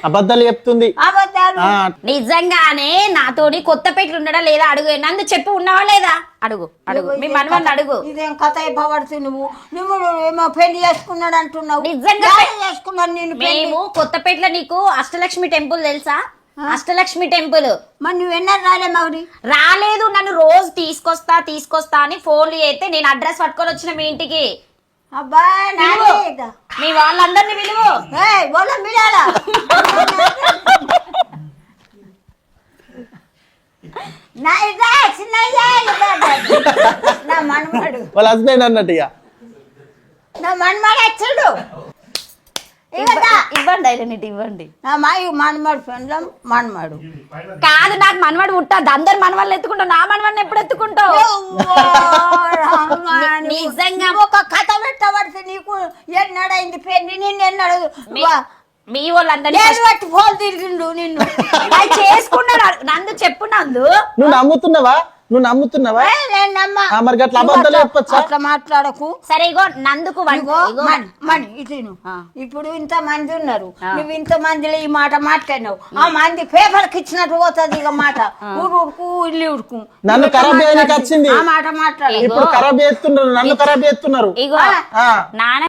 అబద్ధాలు చెప్తుంది. నిజంగానే నాతోని కొత్త పెట్లు ఉండడా లేదా అడుగు. నందు చెప్పు ఉన్నావా లేదా అడుగు. మీ మనవాళ్ళు అడుగు. ఇదేం కథ అయిపోబడుతుంది. నువ్వు ఏమో పెళ్లి చేసుకున్నాడు అంటున్నావు. నిజంగా చేసుకున్నాను నేను. మేము కొత్తపేటలో నీకు అష్టలక్ష్మి టెంపుల్ తెలుసా? అష్టలక్ష్మి టెంపుల్ మరి నువ్వు ఎన్నో రాలే మరి. రాలేదు. నన్ను రోజు తీసుకొస్తా అని ఫోన్లు చేస్తే నేను అడ్రస్ పట్టుకొని వచ్చిన మీ ఇంటికి. అబ్బా మీ వాళ్ళందరినీ పిలువు. నా మనమాడు వాళ్ళ హస్బెండ్ అన్నట్టుగా నా మనమాడు వచ్చాడు. ఇవ్వండి ఐడెంటిటీ ఇవ్వండి. నా మాయ మనమాడు ఫ్రెండ్ మనమాడు కాదు, నాకు మనవాడు పుట్టదు. అందరు మనవాళ్ళు ఎత్తుకుంటావు, నా మనవాడిని ఎప్పుడు ఎత్తుకుంటావు? నిజంగా ఒక కథ పెట్టబడితే నీకు ఎన్నడైంది పెళ్లి. నిన్ను ఎన్నడు మీ వాళ్ళందరినీ బట్టి ఫోన్ తిరిగిండు నిన్ను చేసుకున్నాడు. నందు చెప్పు నందు. నువ్వు నమ్ముతున్నావా? మరి గట్ల అబద్ధాలు చెప్పొచ్చా? అట్లా మాట్లాడకు. సరే ఇగో నందుకు ఇప్పుడు ఇంత మంది ఉన్నారు. నువ్వు ఇంత మందిలో ఈ మాట మాట్లాడినావు. ఆ మంది పేపర్కి ఇచ్చినట్టు పోతుంది ఇక మాట. ఊరుకు ఇల్లు ఊరుకు నన్ను ఖరాబ్ చేయడానికి వచ్చింది. ఆ మాట మాట్లాడు. ఇప్పుడు ఖరాబ్ చేస్తున్నారు, నన్ను ఖరాబ్ చేస్తున్నారు. ఇగో నాన్న